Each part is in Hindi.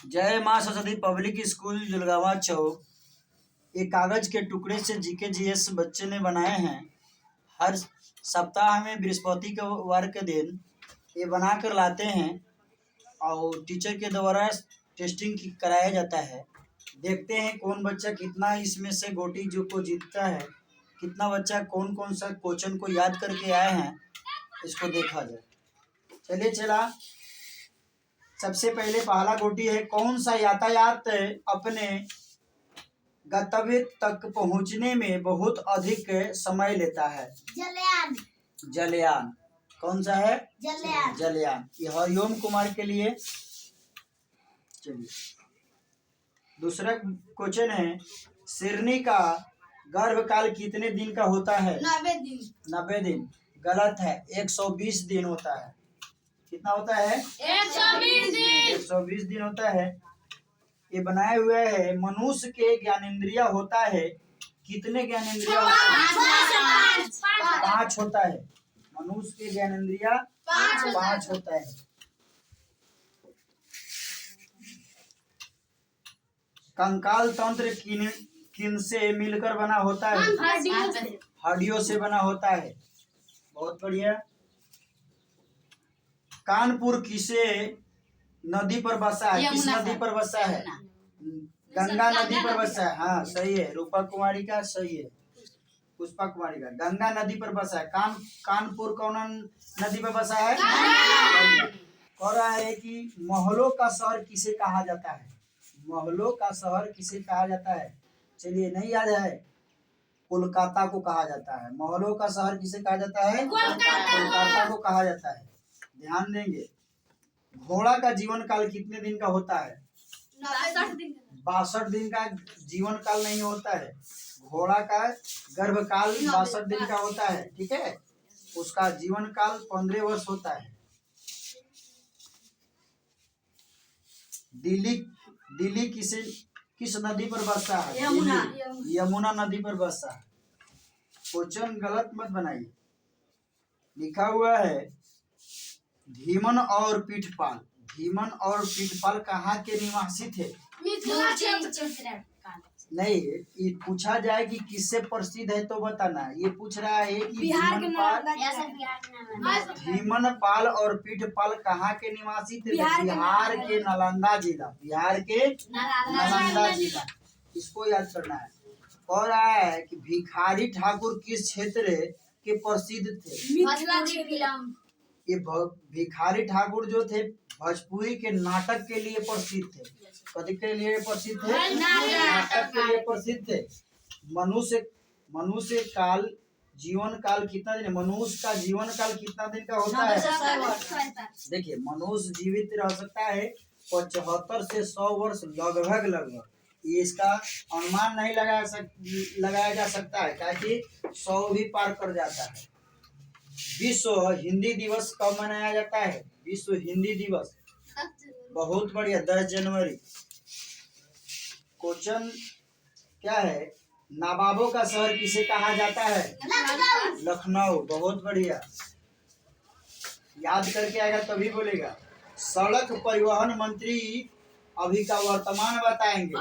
जय माँ सरस्वती पब्लिक स्कूल जुलगावा चौक। एक कागज के टुकड़े से जीके जीएस बच्चे ने बनाए हैं। हर सप्ताह में बृहस्पति के वार के दिन ये बना कर लाते हैं और टीचर के द्वारा टेस्टिंग कराया जाता है। देखते हैं कौन बच्चा कितना इसमें से गोटी जो को जीतता है, कितना बच्चा कौन कौन सा क्वेश्चन को याद करके आए हैं, इसको देखा जाए। चलिए चला, सबसे पहले पहला गोटी है, कौन सा यातायात अपने गंतव्य तक पहुंचने में बहुत अधिक समय लेता है? जलयान। जलयान। कौन सा है? जलयान। जलयान। ये हरिओम कुमार के लिए। चलिए दूसरा क्वेश्चन है, शेरनी का गर्भकाल कितने दिन का होता है? 90 दिन। 90 दिन। गलत है, 120 दिन होता है। कितना होता है? 120 दिन। 120 दिन होता है। ये बनाए हुए है, मनुष्य के ज्ञानेंद्रिय होता है कितने ज्ञानेंद्रिय होता है? 5 होता है। मनुष्य के ज्ञानेंद्रिय 5 होता है। कंकाल तंत्र किन से मिलकर बना होता है? हड्डियों से बना होता है। बहुत बढ़िया। कानपुर किसे नदी पर बसा है? किस नदी पर बसा है? गंगा नदी पर बसा है। हाँ सही है, रूपा कुमारी का सही है, पुष्पा कुमारी का। गंगा नदी पर बसा है। कानपुर कौन नदी पर बसा है? कह रहा है कि महलों का शहर किसे कहा जाता है? महलों का शहर किसे कहा जाता है? चलिए नहीं याद है, कोलकाता को कहा जाता है। महलों का शहर किसे कहा जाता है? कोलकाता को कहा जाता है। ध्यान देंगे। घोड़ा का जीवन काल कितने दिन का होता है? 62 दिन का जीवन काल नहीं होता है। घोड़ा का गर्भकाल 62 दिन का होता है, ठीक है। उसका जीवन काल 15 वर्ष होता है। दिल्ली किस नदी पर बसता है? यमुना नदी पर बसता है। क्वेश्चन गलत मत बनाइए। लिखा हुआ है, धीमन और पीठपाल। धीमन और पीठपाल कहाँ के निवासी थे? नहीं, ये पूछा जाए कि किससे प्रसिद्ध है तो बताना। ये पूछ रहा है कि धीमन पाल और पीठपाल कहाँ के निवासी थे? बिहार के नालंदा जिला। बिहार के नालंदा जिला। इसको याद करना है। कह रहा है कि भिखारी ठाकुर किस क्षेत्र के प्रसिद्ध थे? ये भिखारी ठाकुर जो थे भोजपुरी के नाटक के लिए प्रसिद्ध थे। कथी के लिए प्रसिद्ध थे? नाटक के लिए प्रसिद्ध थे। मनुष्य काल जीवन काल कितना दिन? मनुष्य का जीवन काल कितना दिन का होता है? देखिए, मनुष्य जीवित रह सकता है 75 से 100 वर्ष लगभग। ये इसका अनुमान नहीं लगाया जा सकता है, ताकि 100 भी पार कर जाता है। विश्व हिंदी दिवस कब मनाया जाता है? विश्व हिंदी दिवस। बहुत बढ़िया, 10 जनवरी। क्वेश्चन क्या है, नवाबों का शहर किसे कहा जाता है? लखनऊ। बहुत बढ़िया, याद करके आएगा तभी बोलेगा। सड़क परिवहन मंत्री अभी का वर्तमान बताएंगे।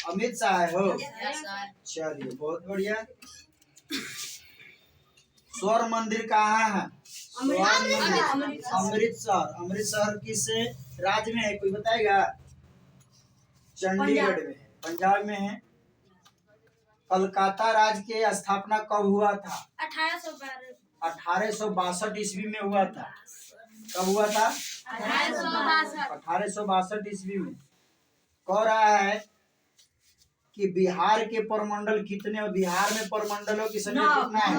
अमित शाह हो। चलिए बहुत बढ़िया। स्वर्ण मंदिर कहाँ है? अमृतसर। अमृतसर किस राज्य में है, कोई बताएगा? चंडीगढ़ में है, पंजाब में है। कलकत्ता राज्य के स्थापना कब हुआ था? 1862 ईस्वी में हुआ था। कब हुआ था? 1862 ईस्वी में। कह रहा है कि बिहार के प्रमंडल कितने? बिहार में प्रमंडलों की संख्या कितना है?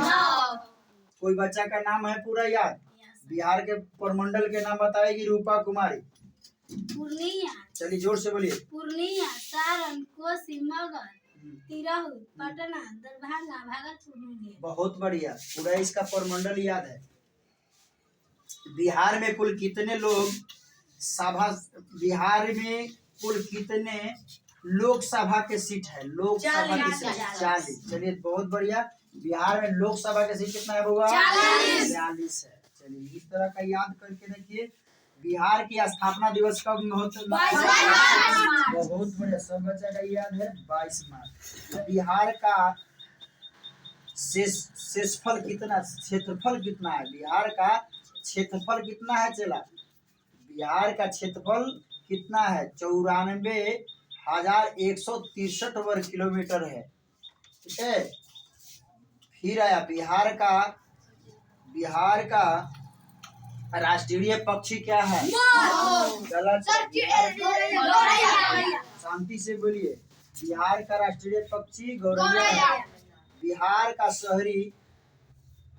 कोई बच्चा का नाम है पूरा याद? बिहार के प्रमंडल के नाम बताएगी रूपा कुमारी। पूर्णिया। चलिए जोर से बोलिए। पूर्णिया, सारण, कोसी, मगध, तिरहु, पटना, दरभंगा, भागलपुर। बहुत बढ़िया, पूरा इसका प्रमंडल याद है। बिहार में कुल कितने लोकसभा के सीट है? लोकसभा की सीट 40। चलिए बहुत बढ़िया। बिहार में लोकसभा के सीट कितना है बाबा? 42 है। चलिए इस तरह का याद करके देखिए। बिहार की स्थापना दिवस कब होता है? बहुत बढ़िया, सब बच्चा का याद है 22 मार्च। बिहार का क्षेत्रफल कितना है? बिहार का क्षेत्रफल कितना है चला? बिहार का क्षेत्रफल कितना है? 94,163 वर्ग किलोमीटर है। ठीक है, फिर आया बिहार का राष्ट्रीय पक्षी क्या है? गलत। शांति से बोलिए। बिहार का राष्ट्रीय पक्षी गौरैया है। बिहार का शहरी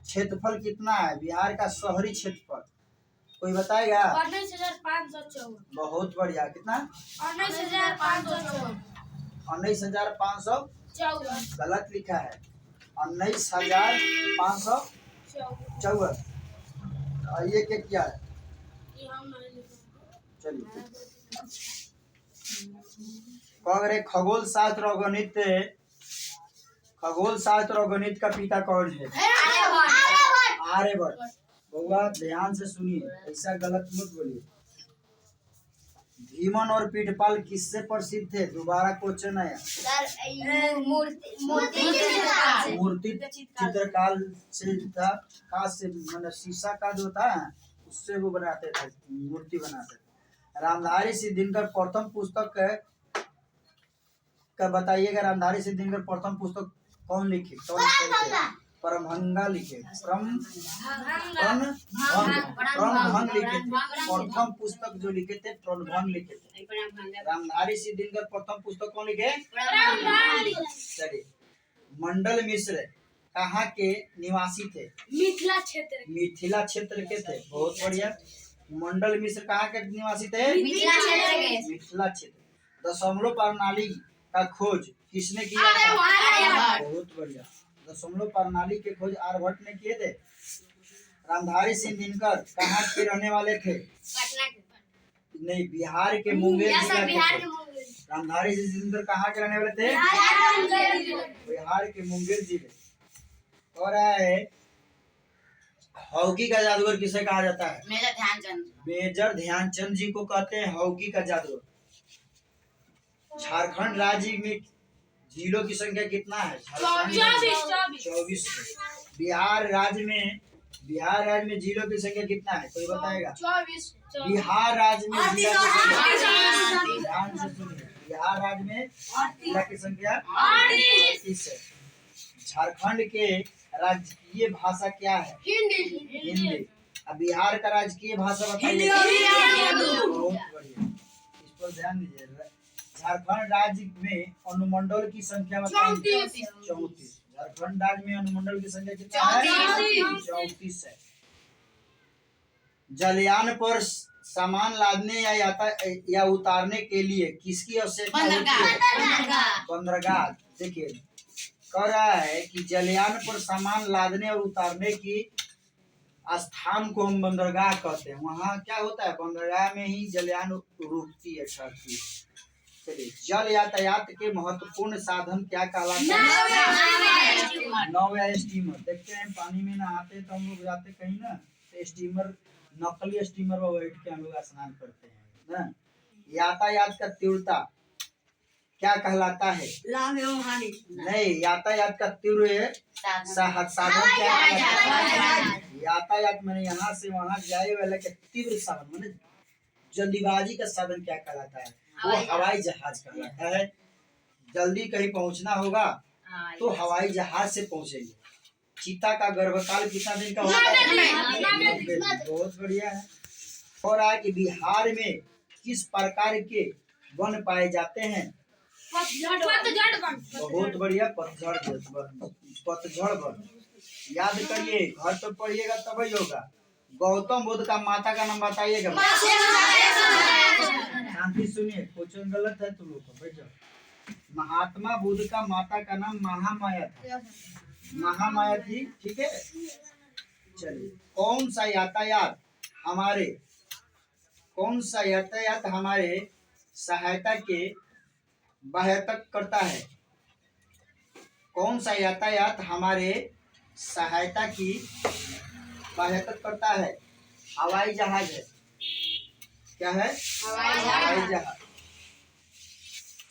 क्षेत्रफल कितना है? बिहार का शहरी क्षेत्रफल कोई बताएगा? 19,554। बहुत बढ़िया। कितना? 19,554। 19,554। गलत लिखा है, 19,554। ये क्या है? चलिए, खगोल शास्त्र और गणित का पिता कौन है? आर्यभट्ट। बउआ ध्यान से सुनिए, ऐसा गलत मत बोलिए। भीमन और पीठपाल किससे प्रसिद्ध थे? दोबारा क्वेश्चन आया। मूर्ति चित्रकार से था। मतलब शीशा का जो था उससे वो बनाते थे, मूर्ति बनाते थे। रामधारी सिंह दिनकर प्रथम पुस्तक का बताइएगा। रामधारी सिंह दिनकर प्रथम पुस्तक कौन लिखे? परमहंगा लिखे। प्रणभंग लिखे थे। प्रथम पुस्तक जो लिखे थे प्रणभंग लिखे थे। रामधारी सिंह दिनकर प्रथम पुस्तक कौन लिखे? चलिए, मंडल मिश्र कहाँ के निवासी थे? मिथिला क्षेत्र के थे। बहुत बढ़िया। मंडल मिश्र कहाँ के निवासी थे? मिथिला क्षेत्र। दशमलव प्रणाली का खोज किसने किया था? बहुत बढ़िया। दशमलव प्रणाली के खोज आर्यभट्ट ने किए थे। रामधारी सिंह दिनकर कहाँ के रहने वाले थे? नहीं, बिहार के मुंगेर जिला के थे। रामधारी सिंह दिनकर कहाँ के रहने वाले थे? बिहार के मुंगेर जिले। और है हॉकी का जादूगर किसे कहा जाता है? मेजर ध्यानचंद जी को कहते हैं हॉकी का जादूगर। झारखंड राज्य में जिलों की संख्या कितना है? 24। बिहार राज्य में जिलों की संख्या कितना है? कोई बताएगा? 24। बिहार राज्य में जिला की संख्या, ध्यान से सुनिए, बिहार राज्य में जिला की संख्या 38 है। झारखंड के राजकीय भाषा क्या है? हिंदी। अब बिहार का राजकीय भाषा बताइए। बहुत बढ़िया, इस पर ध्यान दीजिए। झारखंड राज्य में अनुमंडल की संख्या बताइए। 34। झारखंड राज्य में अनुमंडल की संख्या कितना है? 34 है। जलयान पर सामान लादने या उतारने के लिए किसकी आवश्यकता होती है? बंदरगाह। देखिए, कह रहा है कि जलयान पर सामान लादने और उतारने की स्थान को हम बंदरगाह कहते हैं। वहाँ क्या होता है? बंदरगाह में ही जलयान रुकती है, ठहरती है। चलिए, जल यातायात के महत्वपूर्ण साधन क्या कहलाते हैं? नाव या स्टीमर। देखते हैं पानी में नहाते तो हम लोग जाते कहीं ना, तो स्टीमर, नकली स्टीमर में बैठ के हम लोग स्नान करते हैं ना। यातायात का तीव्रता क्या कहलाता है? नहीं, यातायात का तीव्र साधन क्या कहलाता है? यातायात मैंने यहाँ से वहाँ जाए वाला के तीव्र साधन मैंने जल्दीबाजी का साधन क्या कहलाता है? वो हवाई जहाज कहलाता है। जल्दी कहीं पहुंचना होगा तो हवाई जहाज से पहुंचेंगे। चीता का गर्भकाल कितना दिन का होता है? बहुत बढ़िया है। और आज बिहार में किस प्रकार के वन पाए जाते हैं? बहुत बढ़िया, पतझड़ वन। याद करिए, घर पे पढ़िएगा तब ही होगा। गौतम बुद्ध का माता का नाम बताइएगा। शांति सुनिए, क्वेश्चन गलत है तुम लोग को, बैठो। महात्मा बुद्ध का माता का नाम महामाया था। महामाया थी, ठीक है। चलिए, कौन सा यातायात हमारे सहायता के बाह्यतक करता है? कौन सा यातायात हमारे सहायता की बाह्यतक करता है? हवाई जहाज है। क्या है? हवाई जहाज।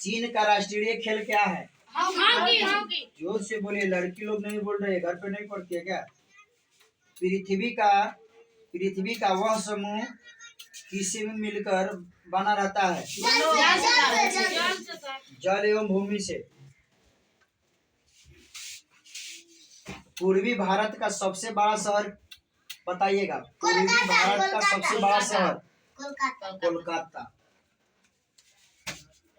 चीन का राष्ट्रीय खेल क्या है? हॉकी। जोर से बोलिए, लड़की लोग नहीं बोल रहे, घर पे नहीं पढ़ती है क्या? पृथ्वी का वह समूह किसी में मिलकर बना रहता है? जल एवं भूमि से। पूर्वी भारत का सबसे बड़ा शहर बताइएगा। पूर्वी भारत का सबसे बड़ा शहर कोलकाता।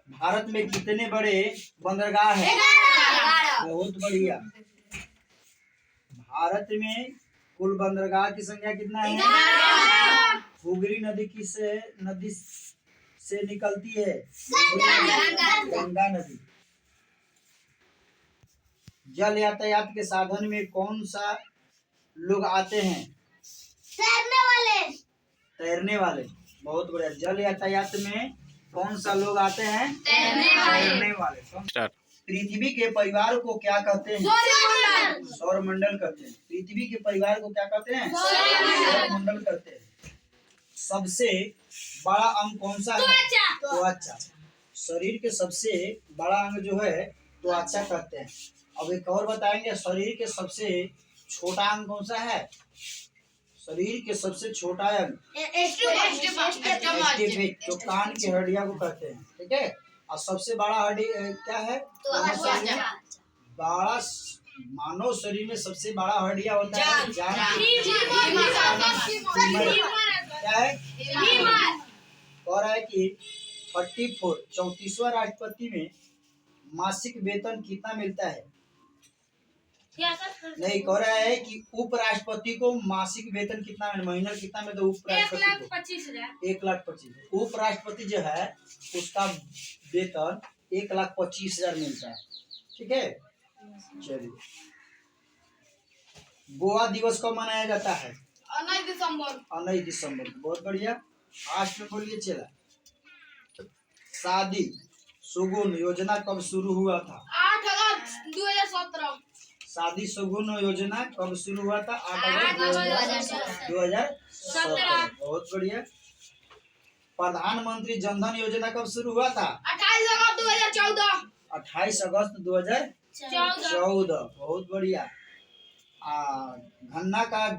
भारत में कितने बड़े बंदरगाह है? बहुत बढ़िया। भारत में कुल बंदरगाह की संख्या कितना है? हुगली नदी किस नदी से निकलती है? गंगा नदी। जल यातायात के साधन में कौन सा लोग आते हैं? तैरने वाले। बहुत बढ़िया। जल यातायात में कौन सा लोग आते हैं? तैरने वाले। पृथ्वी के परिवार को क्या कहते हैं? सौरमंडल कहते हैं। पृथ्वी के परिवार को क्या कहते हैं? सौरमंडल कहते हैं। सबसे बड़ा अंग कौन सा है? त्वचा। शरीर के सबसे बड़ा अंग जो है त्वचा कहते हैं। अब एक और बताएंगे, शरीर के सबसे छोटा अंग कौन सा है? शरीर के सबसे छोटा अंग जो कान की हड्डियां को कहते हैं। ठीक है। और सबसे बड़ा हड्डी क्या है? बड़ा मानव शरीर में सबसे बड़ा हड्डियां होता है जान। क्या है? कह रहा है कि 34वां राष्ट्रपति में मासिक वेतन कितना मिलता है? नहीं, कह रहा है कि उपराष्ट्रपति को मासिक वेतन कितना महीना कितना मिलता है? उपराष्ट्रपति को 1,25,000। उपराष्ट्रपति जो है उसका वेतन 1,25,000 मिलता है। ठीक है। चलिए, गोवा दिवस कब मनाया जाता है? 19 दिसंबर। बहुत बढ़िया। आज में बोलिए चला। शादी सुगुन योजना कब शुरू हुआ था? 8 अगस्त 2017। शादी सुगुन योजना कब शुरू हुआ था? 8 अगस्त 2017। बहुत बढ़िया। प्रधानमंत्री जनधन योजना कब शुरू हुआ था? 28 अगस्त 2014। 28 अगस्त 2014। बहुत बढ़िया। घन्ना का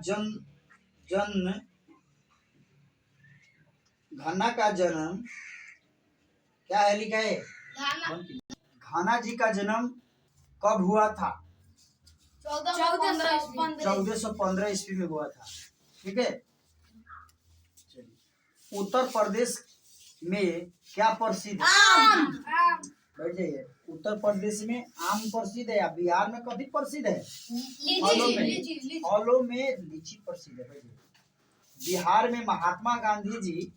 जन्म क्या है लिखा है? घाना जी का जन्म कब हुआ था? 1415 ईस्वी में हुआ था। ठीक है। उत्तर प्रदेश में क्या प्रसिद्ध है? बैठ जाइए। उत्तर प्रदेश में आम प्रसिद्ध है या बिहार में कभी प्रसिद्ध है? फलों में लीची प्रसिद्ध है। बैठ जाइए। बिहार में महात्मा गांधी जी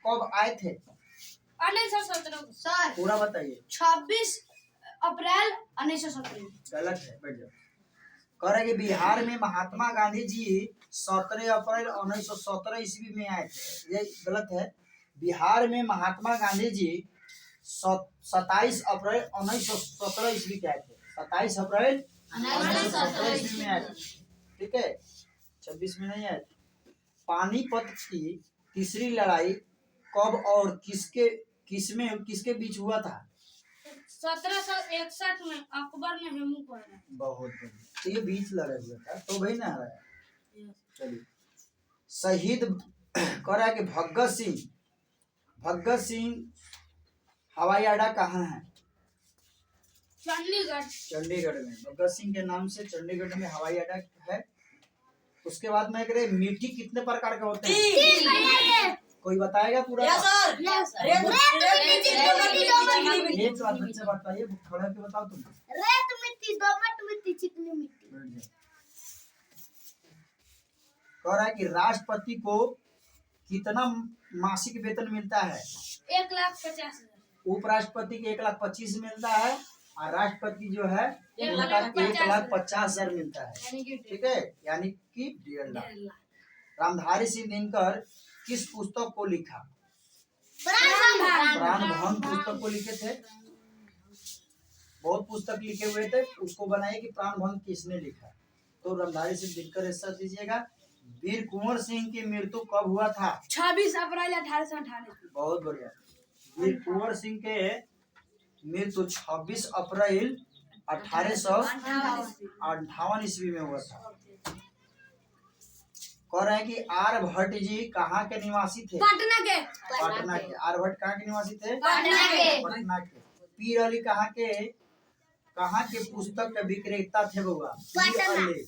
कब आए थे? 1917। सर पूरा बताइए। 26 अप्रैल 1917। गलत है। बैठ जाओ। कह रहे कि बिहार में महात्मा गांधी जी 17 अप्रैल 1917 ईस्वी में आए थे। ये गलत है। बिहार में महात्मा गांधी जी 27 अप्रैल 1917 ईस्वी के आए थे। 27 अप्रैल 1917 ईस्वी में आए थे। ठीक है। 26 में नहीं आए थे। पानीपत की तीसरी लड़ाई कब और किसके बीच हुआ था? 1761 में अकबर ने हेमू पढ़ा। बहुत बढ़िया। ये बीच लड़ा हुआ था तो भाई ना हराया। चलिए। शहीद कह रहा है कि भगत सिंह हवाई अड्डा कहाँ है? चंडीगढ़ में। भगत सिंह के नाम से चंडीगढ़ में हवाई अड्डा है। उसके बाद में कह रहे मिट्टी कितने प्रकार के होते हैं? कोई बताएगा पूरा? एक बात बच्चे बताइए, खड़ा के बताओ तुम। रेत मिट्टी, दोमट मिट्टी, चिकनी मिट्टी। कह रहा है कि राष्ट्रपति को कितना मासिक वेतन मिलता है? 1,50,000। उपराष्ट्रपति के 1,25,000 मिलता है और राष्ट्रपति जो है 1,50,000 मिलता है। ठीक है। यानी कि 1.5 लाख। रामधारी सिंह दिनकर किस पुस्तक को लिखा? प्राणभंग पुस्तक को लिखे थे। बहुत पुस्तक लिखे हुए थे, उसको बनाइए कि प्राणभंग किसने लिखा। तो रामधारी सिंह दिनकर ऐसा दीजिएगा। वीर कुंवर सिंह की मृत्यु कब हुआ था? 26 अप्रैल 1898। बहुत बढ़िया। वीर कुंवर सिंह के मृत्यु 26 अप्रैल 1858 ईस्वी में हुआ था। कह रहे हैं कि आर्यभट्ट जी कहाँ के निवासी थे? पटना के। पटना के। आर्यभट्ट कहाँ के निवासी थे? पटना के। पटना के। पीर अली कहाँ के पुस्तक के विक्रेता थे बउआ? पीर अली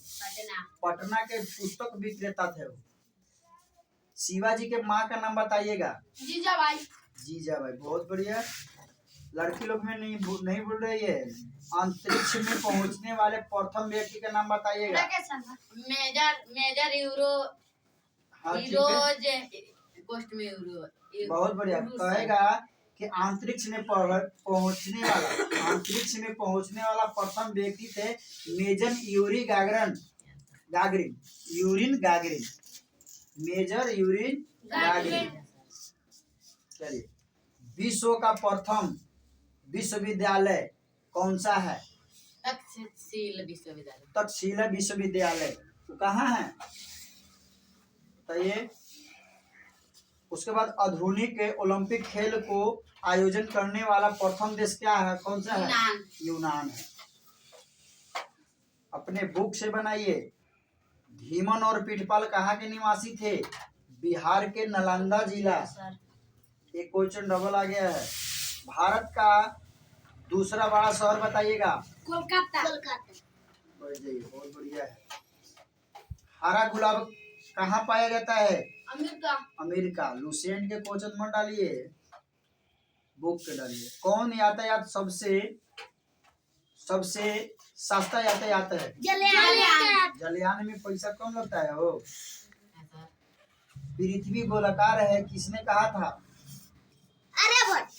पटना के पुस्तक विक्रेता थे वो। शिवाजी के माँ का नाम बताइएगा। जीजाबाई। जीजाबाई। बहुत बढ़िया। लड़की लोग में नहीं बोल रही है। अंतरिक्ष में पहुंचने वाले प्रथम व्यक्ति का नाम बताइएगा। मेजर यूरो हाँ, ठीक है। यूरोज पोस्ट में यूरो। बहुत बढ़िया। कहेगा कि अंतरिक्ष में पहुंचने वाला प्रथम व्यक्ति थे major Yuri Gagarin. Major Yuri Gagarin. चलिए, विश्व का प्रथम विश्वविद्यालय कौन सा है? तक्षशिला विश्वविद्यालय। वो कहाँ है बताइए। उसके बाद आधुनिक ओलंपिक खेल को आयोजन करने वाला प्रथम देश क्या है? कौन सा है? यूनान है। अपने बुक से बनाइए। धीमन और पीठपाल कहाँ के निवासी थे? बिहार के नालंदा जिला। एक क्वेश्चन डबल आ गया है। भारत का दूसरा बड़ा शहर बताइएगा। कोलकाता। बढ़ जाइए। बहुत बढ़िया है। हरा गुलाब कहाँ पाया जाता है? अमेरिका। लुसेंट के क्वेश्चन मत डालिए, बुक के डालिए। कौन यातायात सबसे सस्ता यातायात है? जलयान में पैसा कम लगता है हो। पृथ्वी गोलाकार है किसने कहा था?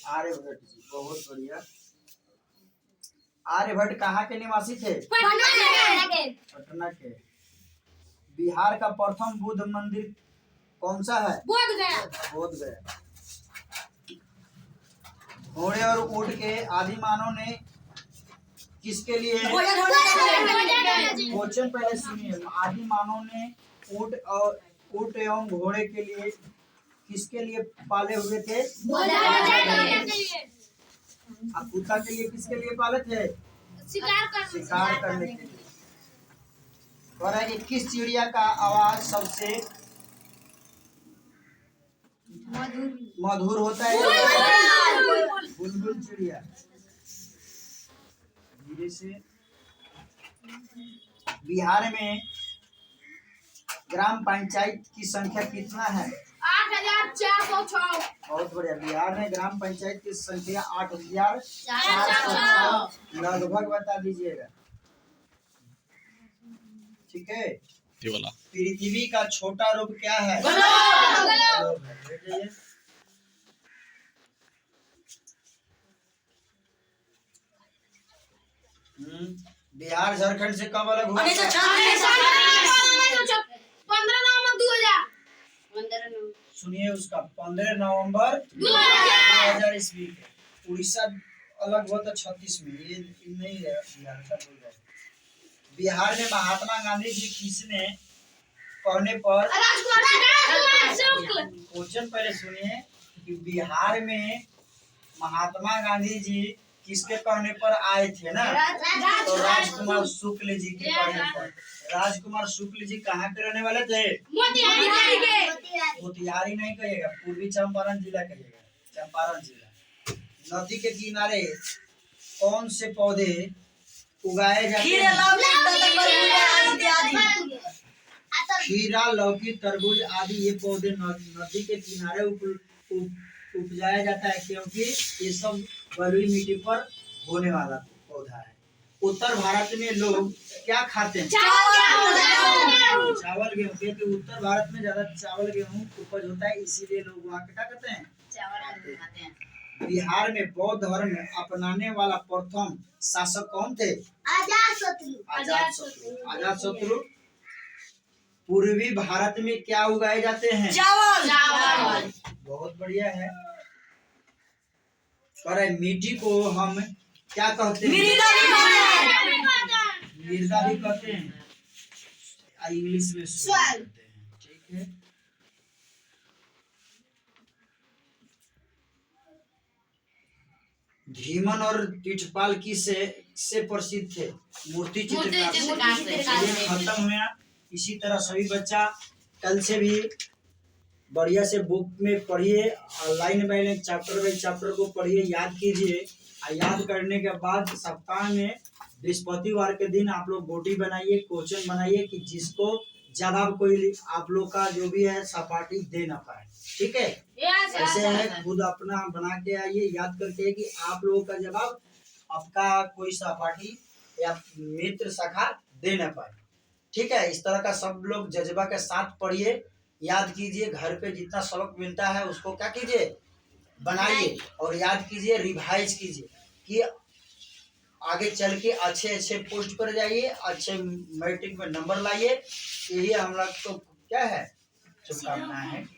आर्यभट्ट जी। बहुत बढ़िया। आर्यभट्ट कहाँ के निवासी थे? पटना के। बिहार का प्रथम बुद्ध मंदिर कौन सा है? बोध गया। घोड़े और ऊंट के आदि मानव ने किसके लिए? क्वेश्चन पहले सुनिए। आदि मानव ने ऊंट एवं घोड़े के लिए किसके लिए पाले हुए थे? कुत्ता के लिए किसके लिए पाले थे? शिकार करने के लिए। कह रहा है कि किस चिड़िया का आवाज सबसे मधुर होता है? बुलबुल चिड़िया। धीरे से। बिहार में ग्राम पंचायत की संख्या कितना है? 8406। बहुत बढ़िया। बिहार में ग्राम पंचायत की संख्या 8406 लगभग बता दीजिएगा। ठीक है। पृथ्वी का छोटा रूप क्या है? ग्लोब है। बिहार झारखंड से कब अलग हुआ? 15 नवंबर 2000। सुनिए उसका 15 नवंबर 2000 ईस्वी के। उड़ीसा अलग हुआ था 36 में। ये नहीं है बिहार का। बिहार में महात्मा गांधी जी किसने कहने पर? क्वेश्चन पहले सुनिए कि बिहार में महात्मा गांधी जी किसके कहने पर आए थे ना? तो राजकुमार शुक्ल जी के कहने पर। राजकुमार शुक्ल जी कहाँ के रहने वाले थे? मोतिहारी नहीं कहिएगा, पूर्वी चंपारण जिला कहिएगा। चंपारण जिला। नदी के किनारे कौन से पौधे उगाए जाते हैं? खीरा, लौकी, तरबूज आदि ये पौधे नदी के किनारे उपजाया जाता है, क्योंकि ये सब बलुई मिट्टी पर होने वाला पौधा है। उत्तर भारत में लोग क्या खाते हैं? चावल गेहूँ। क्योंकि उत्तर भारत में ज्यादा चावल गेहूँ उपज होता है, इसीलिए लोग वहाँ क्या करते हैं? चावल खाते हैं। बिहार में बौद्ध धर्म अपनाने वाला प्रथम शासक कौन थे? अजातशत्रु। पूर्वी भारत में क्या उगाए जाते हैं? चावल। बहुत बढ़िया है। पर मिट्टी को हम क्या कहते हैं? मृदा भी कहते हैं। इंग्लिश में सॉइल कहते हैं। ओके। धीमन और तिठपाल से प्रसिद्ध थे? मूर्ति चित्रकार से। ये खत्म हुआ। इसी तरह सभी बच्चा कल से भी बढ़िया से बुक में पढ़िए, line by line chapter by chapter को पढ़िए, याद कीजिए। और याद करने के बाद सप्ताह में बृहस्पतिवार के दिन आप लोग गोटी बनाइए, क्वेश्चन बनाइए कि जिसको जवाब कोई आप लोग का जो भी है सहपाठी दे ना पाए। ठीक है, ऐसे है खुद अपना बना के आइए, याद करके कि आप लोगों का जवाब आपका कोई सहपाठी या मित्र सखा दे ना पाए। ठीक है, इस तरह का सब लोग जज्बा के साथ पढ़िए, याद कीजिए। घर पे जितना सबक मिलता है उसको क्या कीजिए, बनाइए और याद कीजिए, रिवाइज कीजिए कि आगे चल के अच्छे अच्छे पोस्ट पर जाइए, अच्छे मैट्रिक में नंबर लाइए। यही हम लोग को क्या है, शुभकामनाएं हैं।